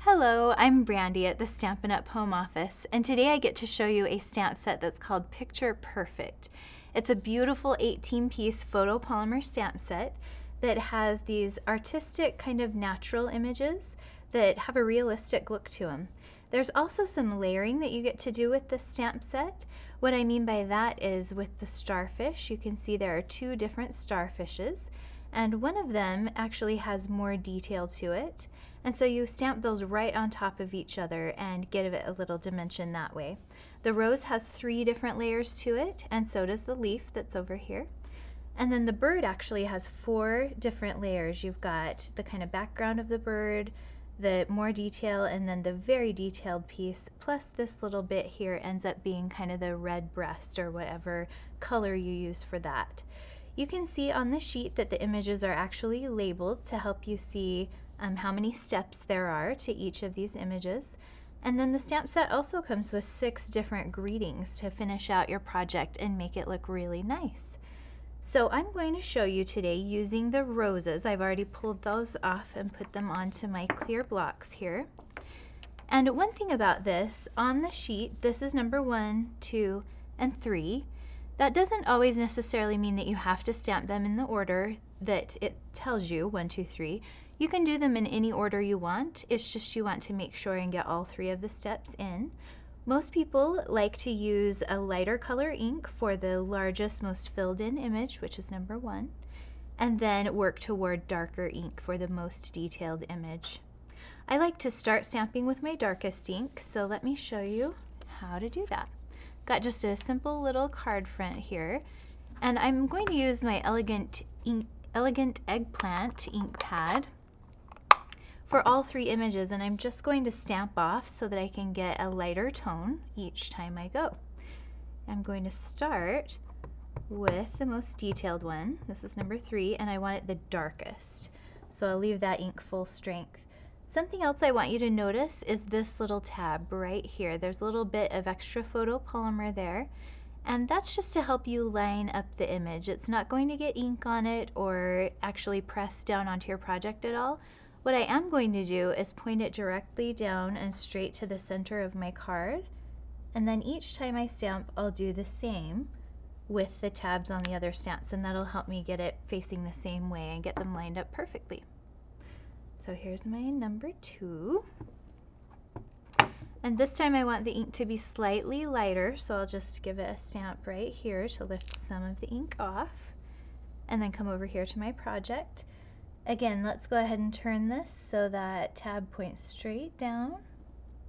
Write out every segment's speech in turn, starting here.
Hello, I'm Brandy at the Stampin' Up! Home Office, and today I get to show you a stamp set that's called Picture Perfect. It's a beautiful 18-piece photopolymer stamp set that has these artistic kind of natural images that have a realistic look to them. There's also some layering that you get to do with this stamp set. What I mean by that is with the starfish, you can see there are two different starfishes, and one of them actually has more detail to it. And so you stamp those right on top of each other and give it a little dimension that way. The rose has 3 different layers to it, and so does the leaf that's over here. And then the bird actually has 4 different layers. You've got the kind of background of the bird, the more detail, and then the very detailed piece, plus this little bit here ends up being kind of the red breast or whatever color you use for that. You can see on the sheet that the images are actually labeled to help you see how many steps there are to each of these images. And then the stamp set also comes with 6 different greetings to finish out your project and make it look really nice. So I'm going to show you today using the roses. I've already pulled those off and put them onto my clear blocks here. And one thing about this, on the sheet, this is number 1, 2, and 3. That doesn't always necessarily mean that you have to stamp them in the order that it tells you, 1, 2, 3. You can do them in any order you want. It's just you want to make sure and get all 3 of the steps in. Most people like to use a lighter color ink for the largest, most filled in image, which is number 1, and then work toward darker ink for the most detailed image. I like to start stamping with my darkest ink, so let me show you how to do that. Got just a simple little card front here, and I'm going to use my Elegant Eggplant ink pad for all 3 images, and I'm just going to stamp off so that I can get a lighter tone each time I go. I'm going to start with the most detailed one. This is number 3, and I want it the darkest. So I'll leave that ink full strength. Something else I want you to notice is this little tab right here. There's a little bit of extra photopolymer there, and that's just to help you line up the image. It's not going to get ink on it or actually press down onto your project at all. What I am going to do is point it directly down and straight to the center of my card, and then each time I stamp I'll do the same with the tabs on the other stamps, and that'll help me get it facing the same way and get them lined up perfectly. So here's my number 2, and this time I want the ink to be slightly lighter, so I'll just give it a stamp right here to lift some of the ink off, and then come over here to my project. Again, let's go ahead and turn this so that tab points straight down,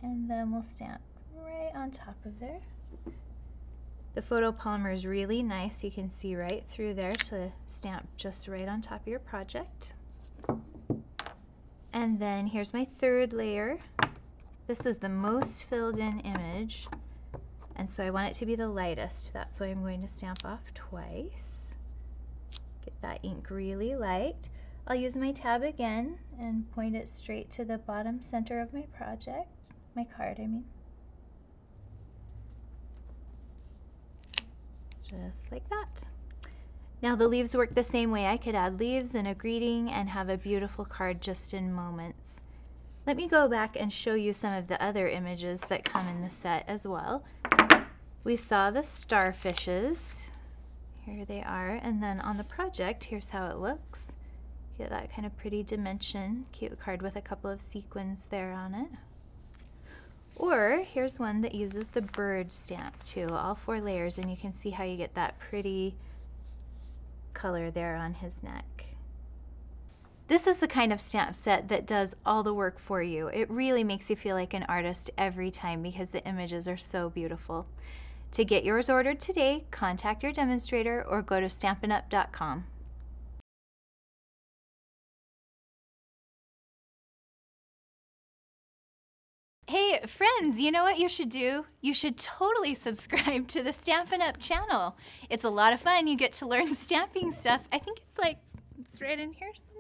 and then we'll stamp right on top of there. The photopolymer is really nice. You can see right through there to stamp just right on top of your project. And then here's my 3rd layer. This is the most filled in image, and so I want it to be the lightest. That's why I'm going to stamp off twice. Get that ink really light. I'll use my tab again and point it straight to the bottom center of my project, my card I mean. Just like that. Now the leaves work the same way. I could add leaves and a greeting and have a beautiful card just in moments. Let me go back and show you some of the other images that come in the set as well. We saw the starfishes. Here they are, and then on the project, here's how it looks. Get that kind of pretty dimension, cute card with a couple of sequins there on it. Or here's one that uses the bird stamp too, all 4 layers, and you can see how you get that pretty color there on his neck. This is the kind of stamp set that does all the work for you. It really makes you feel like an artist every time because the images are so beautiful. To get yours ordered today, contact your demonstrator or go to stampinup.com. Hey friends, you know what you should do? You should totally subscribe to the Stampin' Up! Channel. It's a lot of fun. You get to learn stamping stuff. I think it's right in here somewhere.